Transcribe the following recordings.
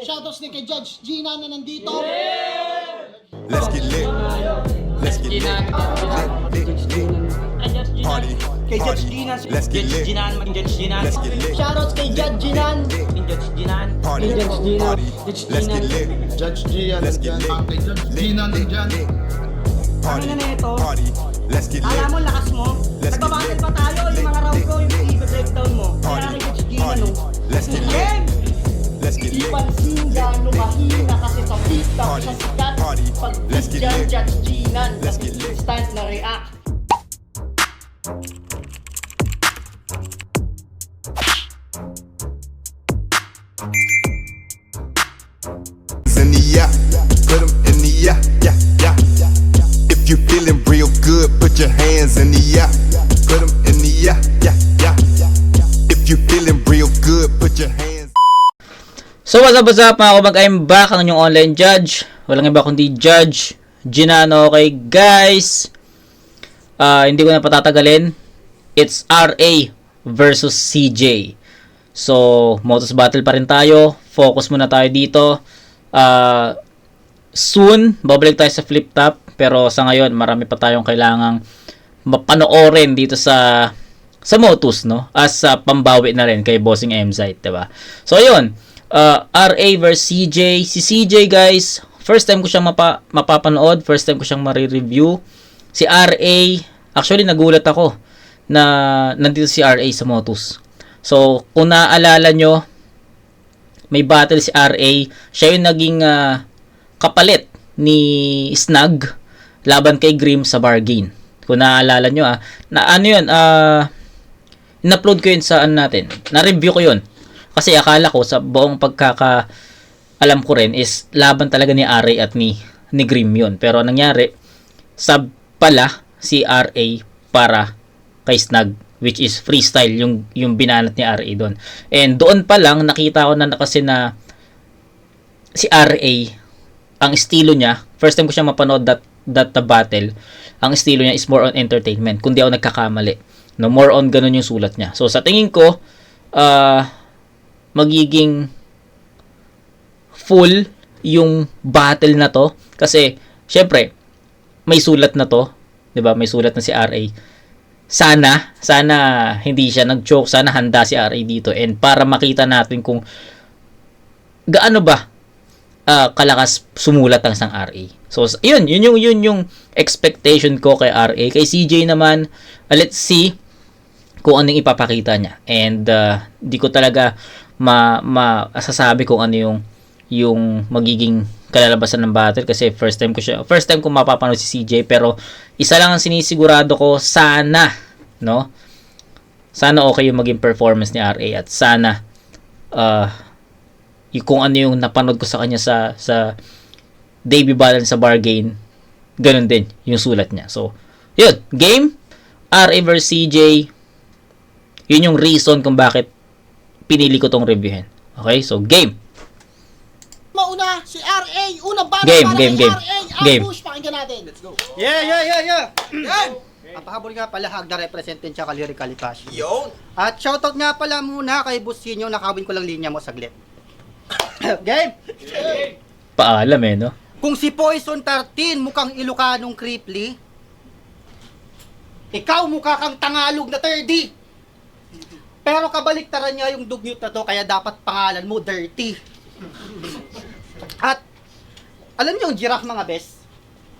Shoutouts din kay Judge Gina na nandito. Let's get lit. Let's get lit. Party. Kay Judge Gina. Let's get lit. Let's get lit. Shoutouts kay Judge Ginan. Party. Party. Let's get lit. Judge Gian. Let's get lit. Gina nandyan. Party. Ano na ito? Party. Let's get lit. Alam mo, lakas mo. Let's get Nagbabattle lit. pa tayo. Yung mga round ko, yung i-breakdown mo. Kaya Party. kay Judge Gina, Party. no? Let's get lit. Game! Let's get Di lit. pansin gano'ng mahina kasi sa TikTok Party. sa sikat. Party. Pag Let's get dyan, lit. Judge Ginan. Let's get lit. Instant na react. In the yeah, put 'em in the yeah, yeah, yeah. If you feeling real good, put your hands in the yeah, put 'em in the yeah, yeah, yeah. If you feeling real good, put your hands. So what's up mga kabag, I'm back, ang inyong online judge. Walang iba kundi Judge Ginano. Okay guys, hindi ko na patatagalin. It's RA versus CJ. So Motos battle pa rin tayo. Focus muna tayo dito. Soon babalik tayo sa flip top, pero sa ngayon marami pa tayong kailangang mapanoorin dito sa Motus, no? As pambawi na rin kay Bossing M-Site, diba? So ayun, RA versus CJ. Si CJ guys, first time ko siyang mapapanood, first time ko siyang marireview. Si RA, actually nagulat ako na nandito si RA sa Motus. So kung naaalala nyo, may battle si RA, siya yung naging kapalit ni Snug laban kay Grim sa Bargain. Kung naaalala nyo na ano yun, in-upload ko yun sa natin, na-review ko yun. Kasi akala ko sa buong alam ko rin is laban talaga ni RA at ni Grim yun. Pero nangyari, sub pala si RA para kay Snug, which is freestyle yung binanat ni RA doon. And doon pa lang nakita ko na kasi na si RA, ang estilo niya, first time ko siya mapanood that battle, ang estilo niya is more on entertainment, kung di ako nagkakamali. No, more on ganun yung sulat niya. So sa tingin ko, magiging full yung battle na to kasi syempre may sulat na to, 'di ba? May sulat na si RA. Sana hindi siya nag-joke, sana handa si RA dito, and para makita natin kung gaano ba kalakas sumulat ang isang RA. So yun yung expectation ko kay RA. Kay CJ naman, let's see kung anong ipapakita niya. And di ko talaga masasabi kung ano yung magiging kalalabasan ng battle kasi first time ko mapapanood si CJ, pero isa lang ang sinisigurado ko, sana okay yung maging performance ni RA, at sana kung ano yung napanood ko sa kanya sa debut battle sa Bargain, ganun din yung sulat niya. So yun, game RA versus CJ. Yun yung reason kung bakit pinili ko tong reviewin. Okay, so game. Mauna si RA, unang bala Game, para game, kay game. RA. Game. Ambush, pakinggan natin. Let's go. Yeah! Papahabol nga pala, Hagda representin siya Kaliri Kalikash. Yun! At shoutout nga pala muna kay Businyo, nakawin ko lang linya mo saglit. Game! Paalam no? Kung si Poison 13 mukhang Ilocanong creeply, ikaw mukha kang Tangalog na 30. Pero kabaliktaran niya yung dugyot na to, kaya dapat pangalan mo Dirty. At alam niyo yung giraffe mga bes?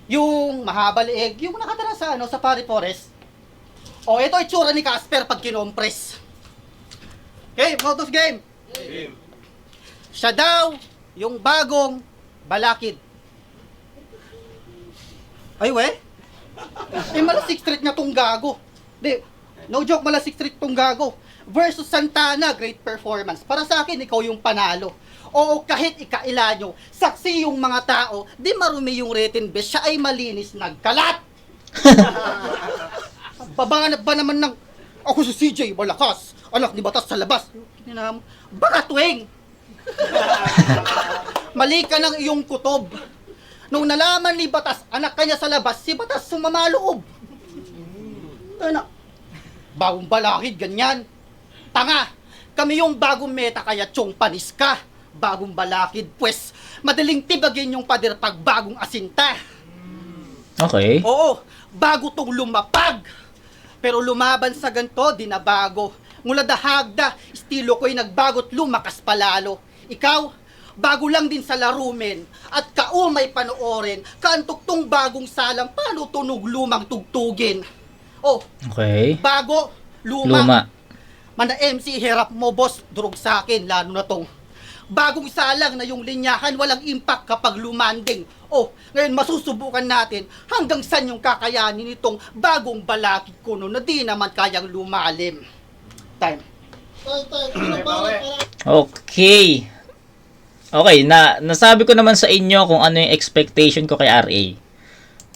Yung mahaba leeg, yung nakatira sa Safari Forest. O ito itsura ni Casper pag kinompress. Okay, Motus game. Siya daw yung bagong balakid. Ay we? Malasik street nga tong gago. Di, no joke, Malasik street tong gago. Versus Santana, great performance. Para sa akin, ikaw yung panalo. Oo, kahit ikaila nyo, saksi yung mga tao, di marumi yung retin best, siya ay malinis, nagkalat! Babanganap ba naman ng, ako si CJ, malakas, anak ni Batas sa labas. Bakatwing! Mali ka ng iyong kutob. Nung nalaman ni Batas, anak kanya sa labas, si Batas sumamaloob. Ano? Bagong balakid, ganyan. Tanga! Kami yung bagong meta kaya tiyong panis ka. bagong balakid, pues madaling tibagin yung pader pag bagong asinta. Okay. Oo, bago tong lumapag. Pero lumaban sa ganto, di na bago. Mula dahagda, estilo ko'y nagbago't lumakas palalo. Ikaw, bago lang din sa larumen. At kaumay panoorin, kaantok tong bagong salang, paano tunog lumang tugtugin. Oh, Okay. bago, luma. Luma. Mana MC, hirap mo boss, durog sa akin, lalo na tong bagong salang na yung linyahan, walang impact kapag lumanding. Oh, ngayon masusubukan natin hanggang saan yung kakayanin nitong bagong balakid kuno na di naman kayang lumalim. Time. Una ba? Okay. Okay, nasabi ko naman sa inyo kung ano yung expectation ko kay RA.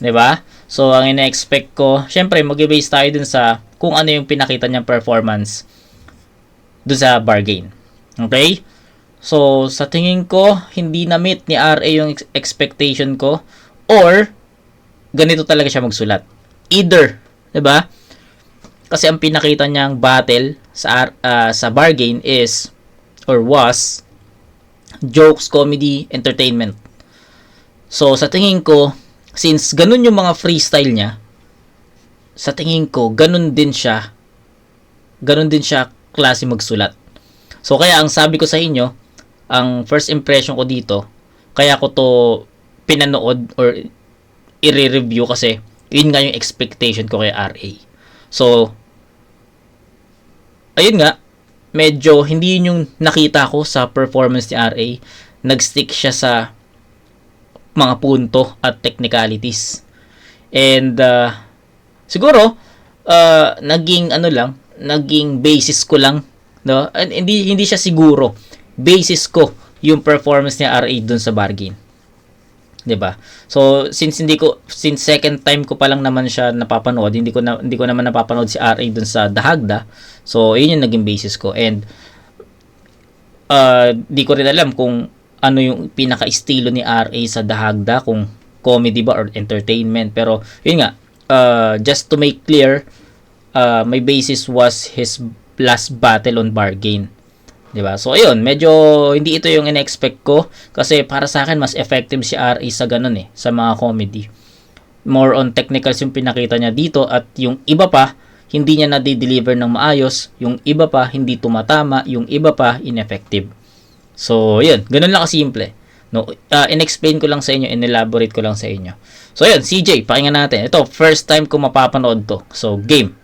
'Di ba? So, ang ina-expect ko, syempre, mag-base tayo dun sa kung ano yung pinakita niyang performance dun sa bargain. Okay? So, sa tingin ko, hindi na-meet ni RA yung expectation ko or ganito talaga siya magsulat. Either, 'di ba? Kasi ang pinakita niyang battle sa bargain is or was jokes, comedy, entertainment. So, sa tingin ko, since ganun yung mga freestyle niya, sa tingin ko, ganun din siya klase magsulat. So, kaya ang sabi ko sa inyo, ang first impression ko dito, kaya ko to pinanood or i-review kasi yun nga yung expectation ko kay RA. So, ayun nga, medyo hindi yun yung nakita ko sa performance ni RA. Nag-stick siya sa mga punto at technicalities. And siguro naging basis ko lang, no? And hindi siya siguro. Basis ko yung performance ni RA dun sa bargain. 'Di ba? So since second time ko pa lang naman siya napapanood, hindi ko naman napapanood si RA dun sa Dahagda. So yun yung naging basis ko, and di ko rin alam kung ano yung pinaka-estilo ni RA sa Dahagda, kung comedy ba or entertainment. Pero yun nga, just to make clear, my basis was his last battle on bargain. 'Di ba? So ayun, medyo hindi ito yung in-expect ko kasi para sa akin mas effective si RA sa ganun sa mga comedy. More on technicals yung pinakita niya dito, at yung iba pa hindi niya na-deliver ng maayos, yung iba pa hindi tumatama, yung iba pa ineffective. So yun, ganun lang kasimple. No, in-explain ko lang sa inyo, in-elaborate ko lang sa inyo. So yun, CJ, pakinggan natin. Ito, first time ko mapapanood to. So game.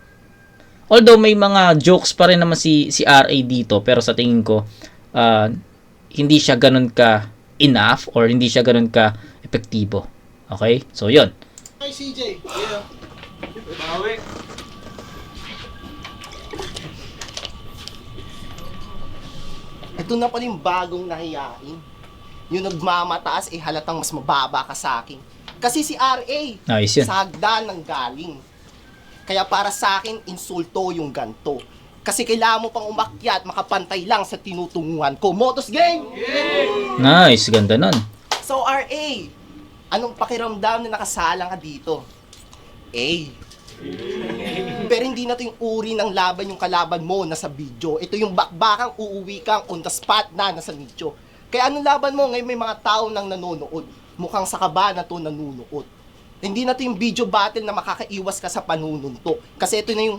Although may mga jokes pa rin naman si RA dito, pero sa tingin ko hindi siya ganun ka enough or hindi siya ganun ka epektibo. Okay? So, yun. Hi, CJ. Yeah. Bawi. Ito na pala yung bagong nahiyain. Yung nagmamataas, halatang mas mababa ka sa akin. Kasi si RA, Nice yun. sa hagdan ng galing. Kaya para sa akin, insulto yung ganto. Kasi kailangan mo pang umakyat, makapantay lang sa tinutunguhan ko. Motos Gang! Nice, ganda nun. So RA, anong pakiramdam na nakasalang ka dito? A. Pero hindi na ito yung uri ng laban yung kalaban mo na sa video. Ito yung bakbakang uuwi kang on the spot na nasa nicho. Kaya anong laban mo ngayon may mga tao nang nanonood? Mukhang sa kaba na to nanonood. Hindi na ito yung video battle na makakaiwas ka sa panununtok. Kasi ito na yung...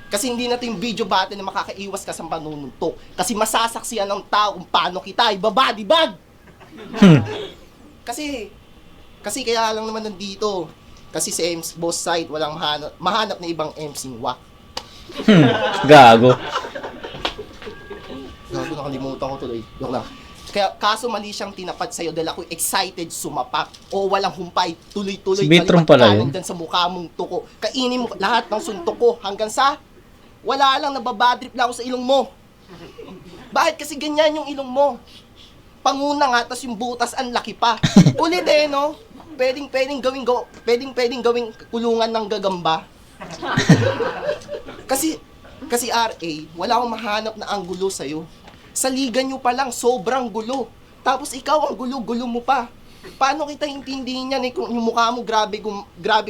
Kasi hindi na ito yung video battle na makakaiwas ka sa panununtok. Kasi masasaksiyan ng tao kung paano kita ibabody bag. Kasi kaya lang naman nandito. Kasi sa MC boss side, walang mahanap na ibang MC wak. Gago. Gago, nakalimutan ko tuloy. Joke lang. Kaya kaso mali siyang tinapat sa'yo dahil ako'y excited sumapak. O walang humpay, tuloy-tuloy. Si Bitron pala yun. Sa mukha mong tuko. Kainin mo lahat ng suntok ko hanggang sa wala lang, nababadrip lang ako sa ilong mo. Bakit kasi ganyan yung ilong mo? Panguna nga, tas yung butas ang laki pa. Ulit no? Pwedeng gawing kulungan ng gagamba. Kasi RA, wala akong mahanap na anggulo sa'yo. Sa liga nyo pa lang, sobrang gulo. Tapos ikaw ang gulo-gulo mo pa. Paano kita intindihin yan kung yung mukha mo grabe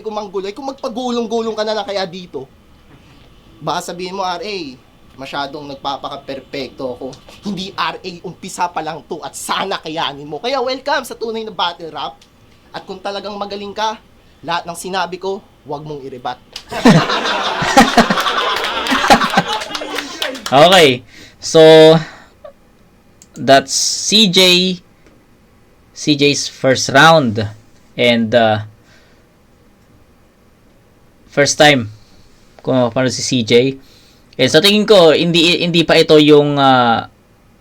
kumanggulo? Kung magpagulong-gulong ka na lang kaya dito. Baka sabihin mo, RA, masyadong nagpapaka-perfecto ako. Hindi RA, umpisa pa lang to at sana kayanin mo. Kaya welcome sa tunay na battle rap. At kung talagang magaling ka, lahat ng sinabi ko, huwag mong irebat. Okay. So, that's CJ's first round. And, first time kung paano si CJ. And sa tingin ko, hindi pa ito yung 100%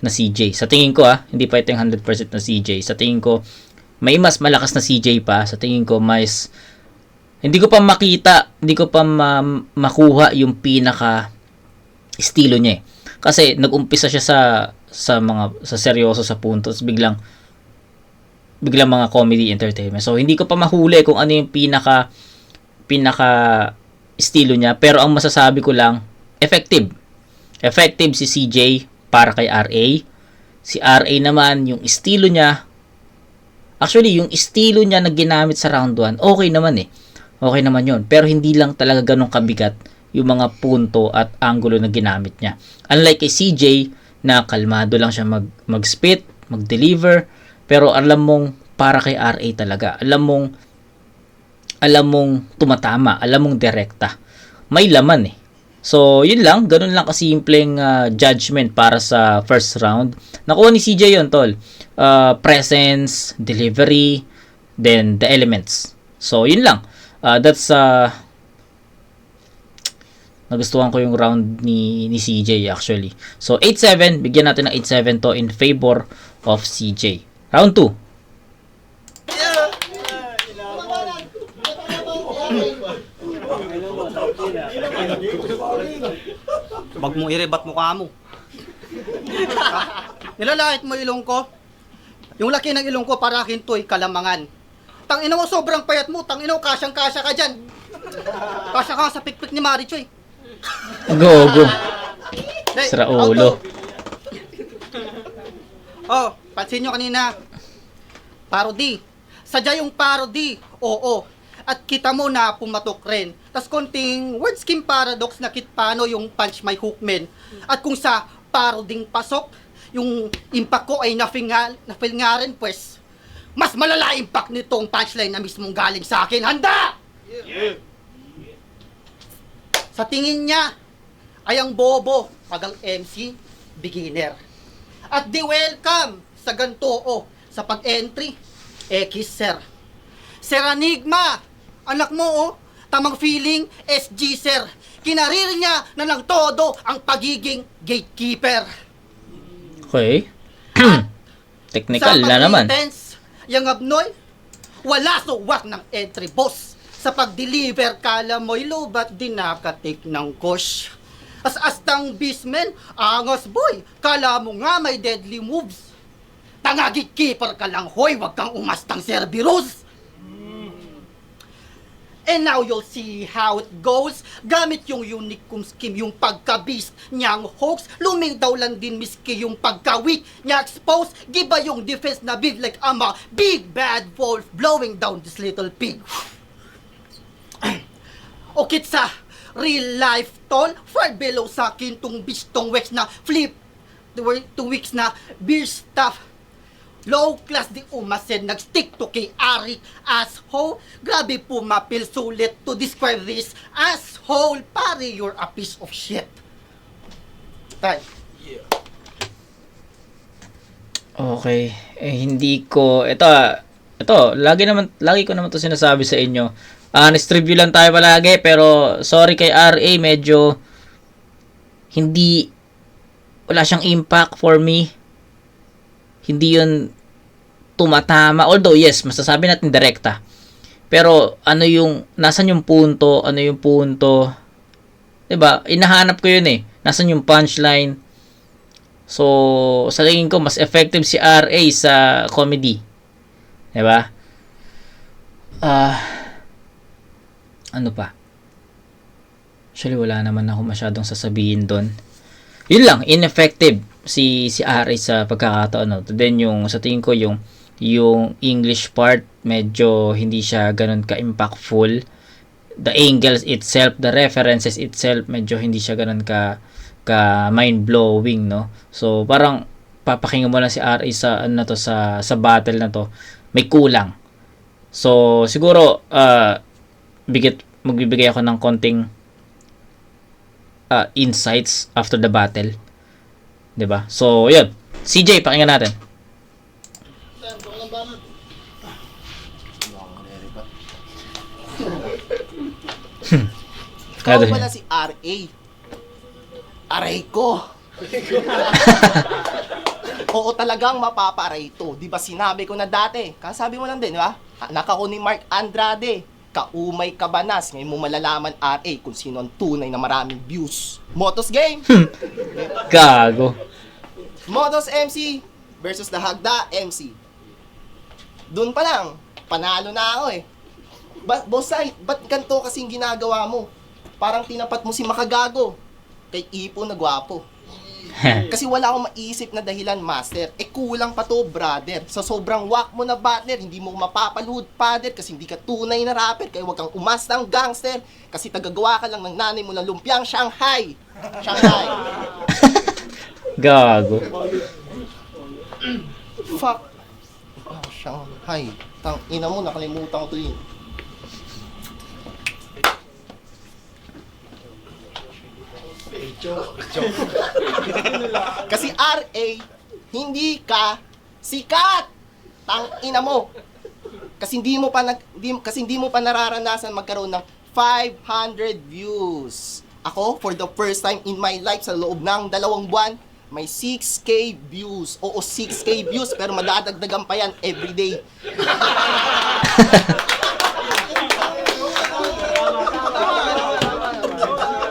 na CJ. Sa tingin ko hindi pa ito yung 100% na CJ. Sa tingin ko, may mas malakas na CJ pa. Sa tingin ko, hindi ko pa makita, hindi ko pa makuha yung pinaka estilo niya. Kasi nag-umpisa siya sa seryoso sa punto, tapos biglang mga comedy entertainment. So hindi ko pa mahuli kung ano yung pinaka estilo niya, pero ang masasabi ko lang, effective si CJ para kay RA. Si RA naman, yung estilo niya, actually yung estilo niya na ginamit sa round 1, okay naman yun, pero hindi lang talaga ganun kabigat yung mga punto at angulo na ginamit niya. Unlike kay CJ na kalmado lang siya mag-spit, mag-deliver, pero alam mong para kay RA talaga. Alam mong tumatama, alam mong direkta. May laman eh. So, yun lang. Ganun lang kasimpleng judgment para sa first round. Nakuha ni CJ yun, tol. Presence, delivery, then the elements. So, yun lang. That's nagustuhan ko yung round ni CJ actually. So, 8-7. Bigyan natin ng 8-7 to in favor of CJ. Round 2. Wag mo irebat mukha mo. Nilalait mo ilong ko. Yung laki ng ilong ko para akin to'y kalamangan. Tangina mo, sobrang payat mo. Tangina mo, kasyang-kasya ka dyan. Kasya ka sa pikpik ni Marichoy. Go. Hey, Sira ulo. Oh, pansin nyo kanina. Parody. Sadya yung parody. Oo. At kita mo na pumatok rin. Tapos konting word scheme paradox na paano yung punch may hook men. At kung sa paroding pasok, yung impact ko ay na-feel nga rin, pues, mas malala impact nitong punchline na mismong galing sa akin. Handa! Yeah. Sa tingin niya, ay ang bobo pag ang MC, beginner. At di welcome sa ganto sa pag-entry, sir. Sir Enigma, anak mo tamang feeling, SG sir. Kinariri niya na ng todo ang pagiging gatekeeper. Okay. Technical na naman. Yung abnoy, wala suwak ng entry boss. Sa pag-deliver, kala mo'y lubat, di nakatik ng kosh. As-astang beastman, angas boy, kala mo nga may deadly moves. Tanga gatekeeper ka lang, hoy, wag kang umastang Cerberus. And now you'll see how it goes. Gamit yung unique scheme, yung pagka-beast niyang hoax. Luming daw lang din miski yung pagka-weak niya expose. Giba yung defense na big like ama, big bad wolf blowing down this little pig. O kitsa, real life tol, far below sa akin tong bitch tong weeks na flip, 2 weeks na beer stuff. Low class di umasen, nag-stick to kay Arik, asshole. Grabe po mapil sulit to describe this asshole. Pare, you're a piece of shit. Tay. Okay. Hindi ko, ito, lagi ko naman to sinasabi sa inyo. Honest review lang tayo palagi, pero sorry kay RA, medyo wala siyang impact for me. Hindi yun tumatama. Although, yes, masasabi natin direkta. Pero, nasan yung punto? Ano yung punto? Diba? Inahanap ko yun eh. Nasan yung punchline? So, sa tingin ko, mas effective si RA sa comedy. Diba? Ano pa? Actually, wala naman ako masyadong sasabihin doon. Yun lang, ineffective si RA sa pagkakataon. Then sa tingin ko yung English part medyo hindi siya ganun ka-impactful. the angles itself, the references itself, medyo hindi siya ganun ka mind-blowing, no? So, parang papakinggan mo lang si RA sa ano na to, sa battle na to, may kulang. So, siguro magbibigay ako ng konting insights after the battle. 'Di ba? So, 'yun. CJ, pakinggan natin. Ikaw pala si RA. Aray ko. Oo, talagang mapapa-aray ito. Di ba sinabi ko na dati? Kasabi mo lang din, di ba? Anak ako ni Mark Andrade. Kaumay kabanas. Ngayon mo malalaman, RA, kung sino ang tunay na maraming views. Motos game! Gago. Motos MC versus the Hagda MC. Doon pa lang, panalo na ako eh. Bosay, ba't ganito kasing ginagawa mo? Parang tinapat mo si Makagago kay Ipo na gwapo. Kasi wala akong maisip na dahilan, master. Kulang pa to, brother. Sa sobrang wak mo na partner, hindi mo mapapalood, father, kasi hindi ka tunay na rapper. Kaya huwag kang umastang gangster. Kasi tagagawa ka lang ng nanay mo ng lumpiang Shanghai. Shanghai. Gago. Fuck. Shanghai. Tang ina mo, nakalimutan ko to yun. Kasi RA, hindi ka sikat. Tang ina mo. Kasi hindi mo pa nararanasan magkaroon ng 500 views. Ako, for the first time in my life, sa loob ng 2 buwan, may 6K views. Oo, 6K views, pero madadagdagan pa yan everyday.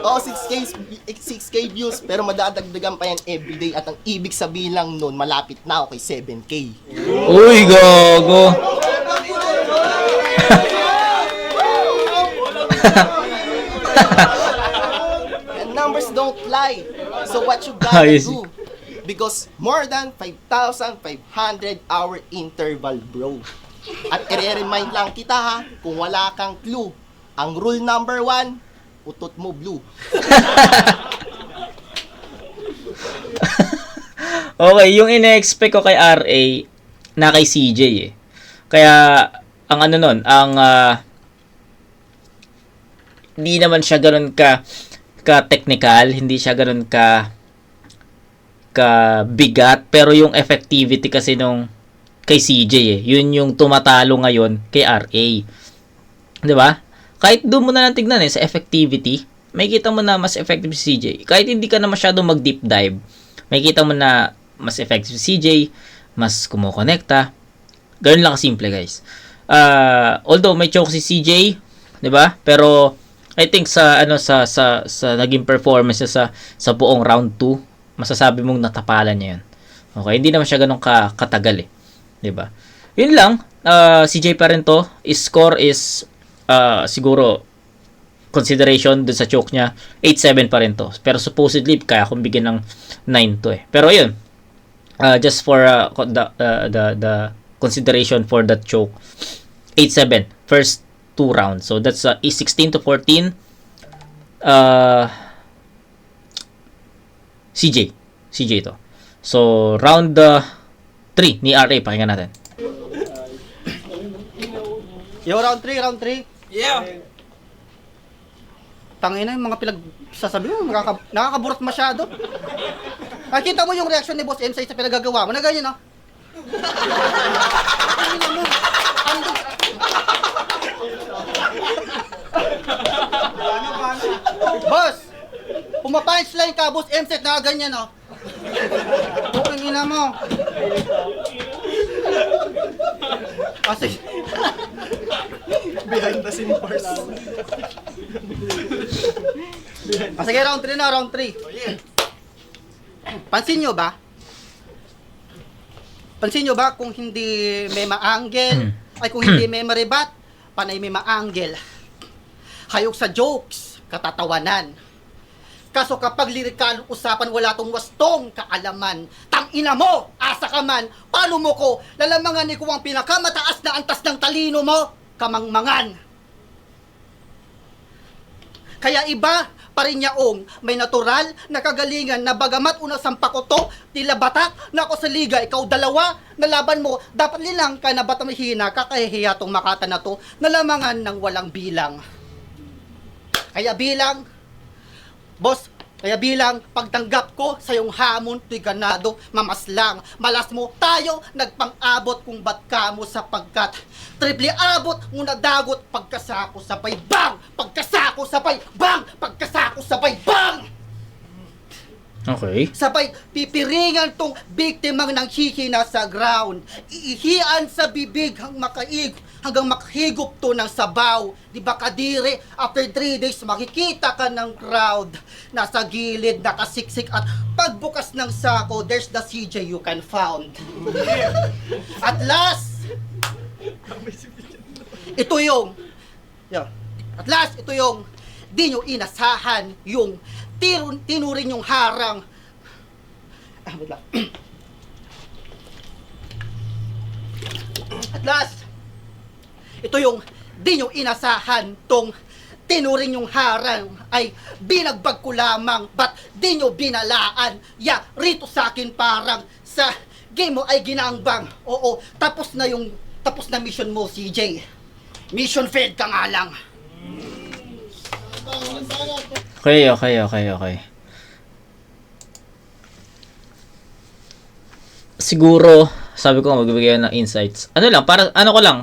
Oo, 6K views, pero madadagdagan pa yan everyday. At ang ibig sabihin lang nun, malapit na ako kay 7K. Uy, gago. And numbers don't lie. So what you gotta do? Because more than 5,500 hour interval, bro. At i-remind lang kita ha, kung wala kang clue, ang rule number 1, utot mo blue. Okay, yung ine-expect ko kay RA na kay CJ eh. Kaya ang ano nun, hindi naman siya ganoon ka technical, hindi siya ganoon ka bigat, pero yung effectivity kasi nung kay CJ eh, yun yung tumatalo ngayon kay RA. 'Di ba? Kahit doon mo na lang tignan sa effectivity, makikita mo na mas effective si CJ. Kahit hindi ka na masyadong mag-deep dive, makikita mo na mas effective si CJ, mas kumokonekta. Ganun lang kasimple, guys. Although may choke si CJ, 'di ba? Pero I think sa naging performance sa buong round 2, masasabi mong natapalan niya 'yun. Okay, hindi naman siya ganun katagal eh, 'di ba? 'Yun lang, CJ pa rin to. Score is siguro consideration dun sa choke niya, 8-7 pa rin to. Pero supposedly kaya kung bigyan ng 9 to eh. Pero ayun, just for the consideration for that choke, 8-7 first 2 rounds. So that's 16-14 CJ to. So round 3 ni RA, pakinggan natin. Yo, round 3. Yeah. Tangina yung mga pinagsasabi mo, nakakaburot masyado. Nakita mo yung reaction ni Boss MC sa pinagagawa mo, na ganyan, no? Boss! Pumapunchline ka, Boss MC, na ganyan, no? Ang ina mo. Kasi Behind the scene first. sige, round 3 na, round 3. Pansin nyo ba kung hindi may ma-angle, ay kung hindi may maribat, panay may ma-angle. Hayok sa jokes, katatawanan. Kaso kapag lirikal usapan, wala tong wastong kaalaman. Tangina mo, asa ka man, paano mo ko, lalamangan ni ko ang pinakamataas na antas ng talino mo, kamangmangan. Kaya iba pa rin yaong may natural na kagalingan na bagamat una sampa ko to, tila batak na ako sa liga, ikaw dalawa, na laban mo, dapat lilang ka na bata mahina, kakahihiya tong makata na to, nalamangan ng walang bilang. Kaya bilang, boss, kaya bilang pagtanggap ko sa iyong hamon, to'y ganado, mamaslang, malas mo, tayo nagpang-abot kung ba't ka mo sapagkat triple abot muna dagot, pagkasako sabay bang, pagkasako sabay bang, pagkasako sabay bang. Okay. Sabay pipiringan tong biktimang nang hihina sa ground. Iihian sa bibig hanggang makahigop to ng sabaw. Di ba kadiri, after 3 days makikita ka ng crowd. Nasa gilid, nakasiksik at pagbukas ng sako, there's the CJ you can found. At last, ito yung, di nyo inasahan yung tinurin yung harang. Wait lang. At last, ito yung di nyo inasahan tong tinurin yung harang ay binagbag ko lamang, ba't di nyo binalaan? Rito sa akin parang sa game mo ay ginangbang. Oo, tapos na mission mo, CJ. Mission failed ka nga lang. Okay. Siguro, sabi ko magbibigay ng insights.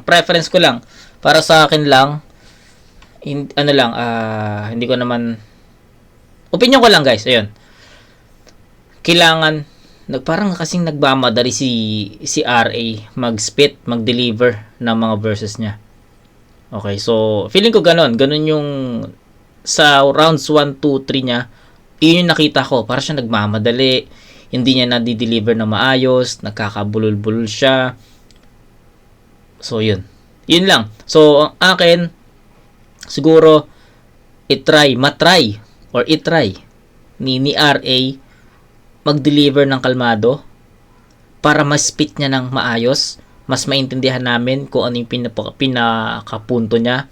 Preference ko lang. Para sa akin lang, hindi ko naman, opinion ko lang guys, ayun. Kailangan, parang kasing nagmamadali si RA mag-spit, mag-deliver ng mga verses niya. Okay, so, feeling ko ganun yung sa rounds 1, 2, 3 niya, yun yung nakita ko. Para siya nagmamadali, hindi niya na-deliver na maayos, nagkakabulol-bulol siya. So, yun. Yun lang. So, ang akin, siguro, itry ni RA mag-deliver ng kalmado para ma-spit niya ng maayos, mas maintindihan namin kung ano yung pinakapunto niya,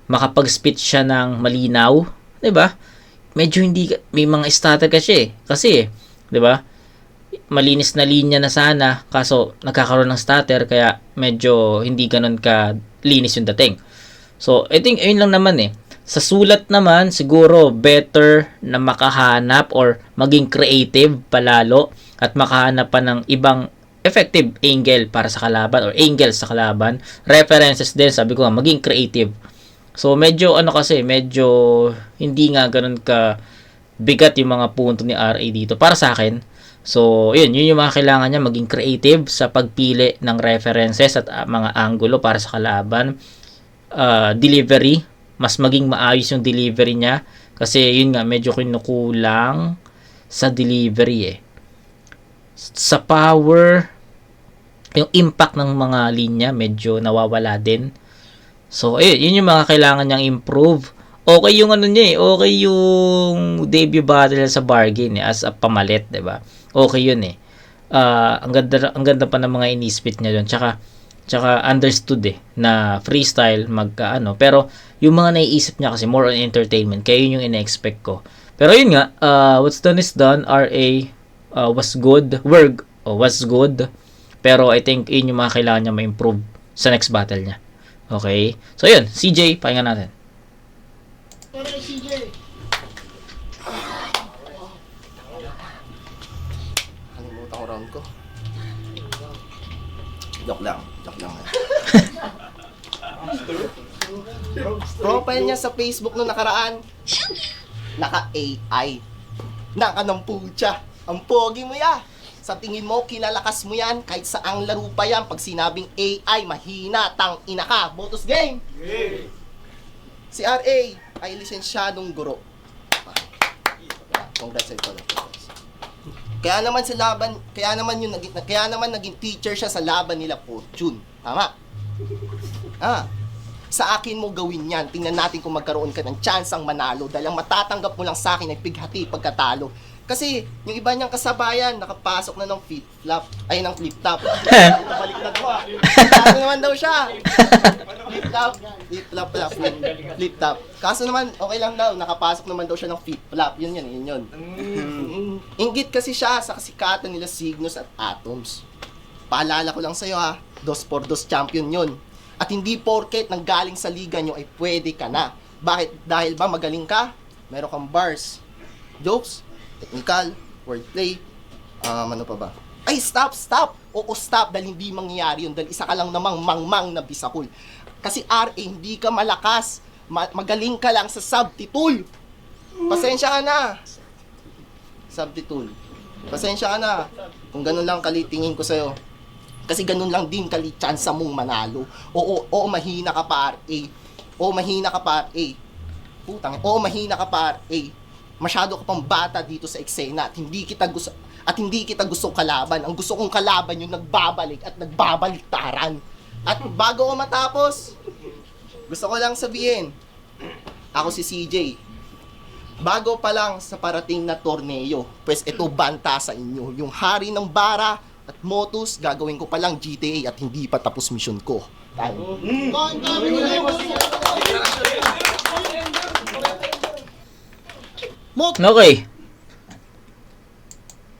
makapag-spit siya ng malinaw, 'di ba? Medyo hindi may mga stutter kasi 'di ba? Malinis na linya na sana, kaso nagkakaroon ng stutter kaya medyo hindi ganoon ka linis yung dating. So, I think ayun lang naman eh. Sa sulat naman, siguro better na makahanap or maging creative palalo at makahanap pa ng ibang effective angle para sa kalaban or angles sa kalaban. References din, sabi ko nga, maging creative. So, medyo hindi nga ganun ka bigat yung mga punto ni RA dito para sa akin. So, yun yung mga kailangan niya, maging creative sa pagpili ng references at mga angulo para sa kalaban. Delivery, mas maging maayos yung delivery niya kasi yun nga, medyo kinukulang sa delivery eh. Sa power, yung impact ng mga linya medyo nawawala din. So, yun yung mga kailangan niyang improve. Okay yung okay yung debut battle sa bargain as a pamalit, 'di ba? Okay yun eh. Ang ganda pa ng mga inispit niya doon. Tsaka understood na freestyle pero yung mga naiisip niya kasi more on entertainment, kaya yun yung ina-expect ko. Pero yun nga, what's done is done. RA was good. Was good. Pero I think yun yung mga kailangan niya ma-improve sa next battle niya. Okay? So, yun. CJ, pakinggan natin. CJ. Kalimutan ko round ko. Joke lang. Profile niya sa Facebook nung nakaraan, naka-AI. Naka-nampucha. Ang pogi mo ya. Sa tingin mo, kilalakas mo yan kahit saang laro pa yan. Pag sinabing AI, mahina, tang ina ka. Botos game! Si RA ay lisensyadong guro. Congrats sa ito. Kaya naman naging teacher siya sa laban nila Fortune. Tama? Sa akin mo gawin yan. Tingnan natin kung magkaroon ka ng chance ang manalo dahil ang matatanggap mo lang sa akin ay pighati pagkatalo. Kasi yung iba niyang kasabayan nakapasok na ng flip-flop. Ay, ng flip-top. Baliktad mo. Ano naman daw siya? Flip top. Kaso naman, okay lang daw, nakapasok naman daw siya ng flip flop. Yun. Inggit kasi siya sa kasikatan nila Cygnus at Atoms. Paalala ko lang sa'yo ha, 2x2 champion yun. At hindi porket nanggaling sa liga nyo ay pwede ka na. Bakit? Dahil ba magaling ka? Meron kang bars, jokes, technical, wordplay, ano pa ba? Ay, stop! Oo, stop, dahil hindi mangyayari yun. Dahil isa ka lang namang mangmang na bisakul. Kasi RA, hindi ka malakas. Magaling ka lang sa subtitul. Pasensya ka na. Subtitul. Pasensya ka na. Kung ganun lang kalitingin ko sa'yo. Kasi ganun lang din chance mong manalo. Oo, mahina ka pa RA. Oo, mahina ka pa RA. Putang, oo, mahina ka pa RA. Masyado ka pang bata dito sa eksena at hindi kita gusto kalaban. Ang gusto kong kalaban yung nagbabalik at nagbabaliktaran. At bago ko matapos, gusto ko lang sabihin, ako si CJ. Bago pa lang sa parating na torneo, pues ito banta sa inyo. Yung hari ng bara at Motus, gagawin ko pa lang GTA at hindi pa tapos mission ko. Tayo. Okay.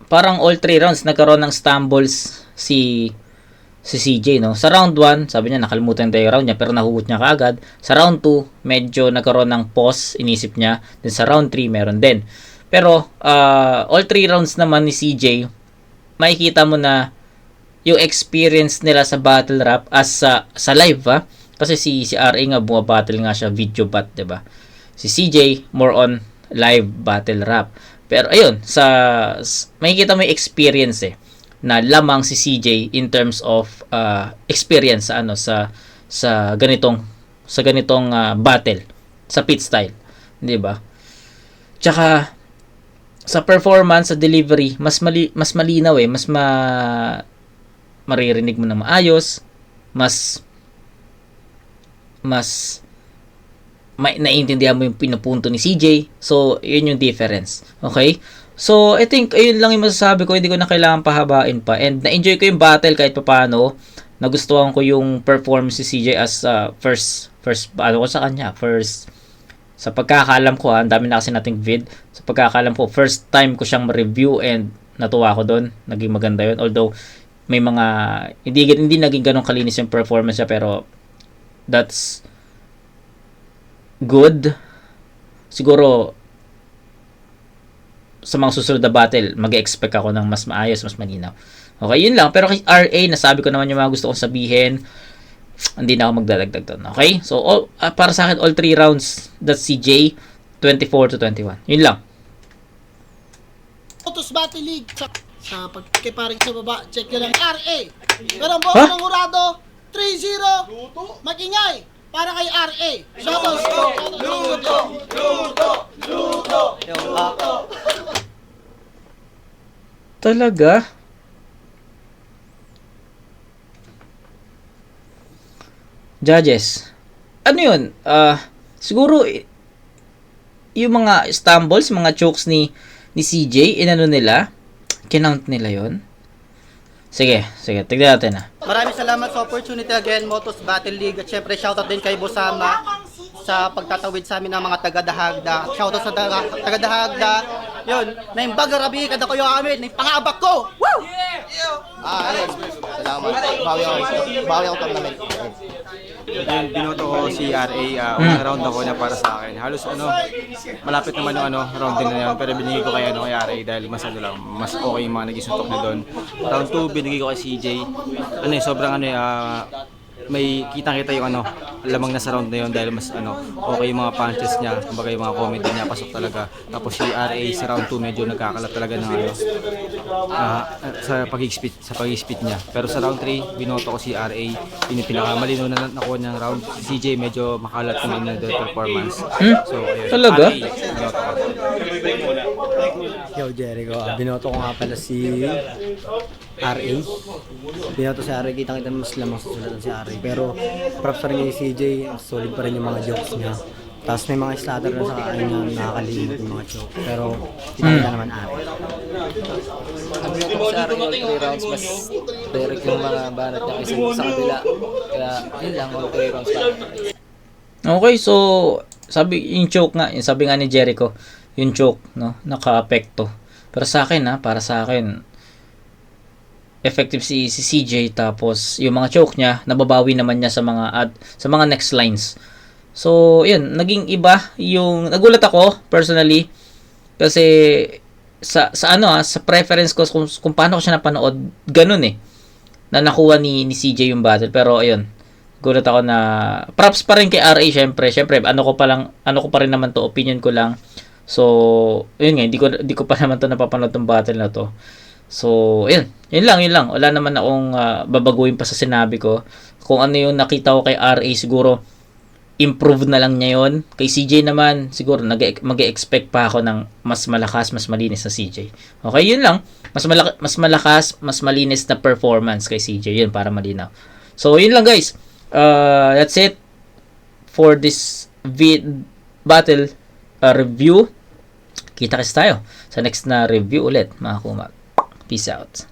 Parang all 3 rounds nagkaroon ng stumbles si CJ, no? Sa round 1, sabi niya nakalimutan tayo yung round niya pero nahugot niya kaagad. Sa round 2, medyo nagkaroon ng pause, inisip niya. Then sa round 3, meron din. Pero all 3 rounds naman ni CJ, makikita mo na yung experience nila sa battle rap as sa live, ha? Kasi si RA nga bumabattle nga siya video bat, 'di ba? Si CJ more on live battle rap. Pero ayun, makikita mo yung experience na lamang si CJ in terms of experience sa ganitong battle sa pit style, 'di ba? Tsaka sa performance, sa delivery, mas malinaw maririnig mo na maayos, mas naiintindihan mo yung pinupunto ni CJ. So, yun yung difference. Okay? So, I think, ayun lang yung masasabi ko. Hindi ko na kailangan pahabain pa. And, na-enjoy ko yung battle kahit paano. Nagustuhan ko yung performance si CJ as first, ano ko sa kanya? Sa pagkakalam ko, ang dami na kasi nating vid. Sa pagkakalam ko, first time ko siyang ma-review and natuwa ko doon. Naging maganda yun. Although, may mga, hindi naging ganun kalinis yung performance niya, pero, that's good. Siguro sa mga susunod na battle, mag-expect ako ng mas maayos, mas malinaw. Okay, yun lang. Pero kay RA, nasabi ko naman yung mga gusto kong sabihin. Hindi na ako magdadagdag doon. Okay? So, para sa akin, all 3 rounds, that's CJ, 24-21. Yun lang. Motus Battle League sa pagkiparing sa baba, check nyo lang RA. Pero ang boto ng Hurado, 3-0. Mag-ingay para kay RA. Shoutouts ko. Luto. Talaga? Judges. Ano yun? Siguro, yung mga stumbles, mga chokes ni CJ, inano nila? Kinount nila yon. Sige, tignan natin Maraming salamat sa opportunity again, Motus Battle League. At syempre, shoutout din kay Bosama sa pagtatawid sa amin ng mga taga-Dahagda. Shoutout sa taga-Dahagda. Yun, na yung bagarabi, kada ko yung amin, na yung pangabak ko! Woo! Ayun. Salamat. Bawi ako tournament. Ayun, binoto ko si RA, unang round ako na para sa akin. Halos malapit naman yung round din na yun, pero binigay ko kay RA dahil mas mas okay yung mga naging suntok na doon. Round 2 binigay ko kay CJ. Sobrang may kitang-kita yung lamang na sa round na yun dahil mas okay yung mga punches niya, kumbaga yung mga comedy niya pasok talaga. Tapos si RA sa round 2 medyo nagkakalat talaga ng sa pag-spit niya. Pero sa round 3 binoto ko si RA, pinakamalino na nakuha niyang round. Si CJ medyo makalat yung performance. So ayun. Talaga? RA, binoto ko. Yo, Jericho. Binoto ko nga pala si RA. Binoto si RA. Kitang-kita mas lamang susulatan si RA. Pero props pa rin kay CJ. Solid pa rin yung mga jokes niya. Tapos may mga slatter na sa kanya nakakalimot yung mga joke. Pero kitang-kita naman RA. binoto ko sa RA all 3 rounds, mas direct yung mga banat niya kaysa sa kabila. Kaya yun lang, all 3 rounds lang. Okay, so sabi yung choke nga, yung sabi nga ni Jericho, yung choke, no, naka-apekto. Pero sa akin, para sa akin, effective si CJ, tapos yung mga choke niya nababawi naman niya sa mga next lines. So, yun, naging iba yung nagulat ako personally kasi sa preference ko kung paano ko siya napanood, ganun na nakuha ni CJ yung battle. Pero ayun, gulat ako na props pa rin kay RA. Syempre ano ko pa rin naman to, opinion ko lang. So, yun nga, hindi ko pa naman to napapanood tong battle na to. So, yun lang. Wala naman akong babaguhin pa sa sinabi ko. Kung ano yung nakita ko kay RA, siguro improve na lang niya yun. Kay CJ naman, siguro mag-expect pa ako ng mas malakas, mas malinis na CJ. Okay, yun lang. Mas malakas, mas malinis na performance kay CJ. Yun, para malinaw. So, yun lang guys. That's it for this battle review. Kita kasi tayo sa next na review ulit, mga kumag. Peace out.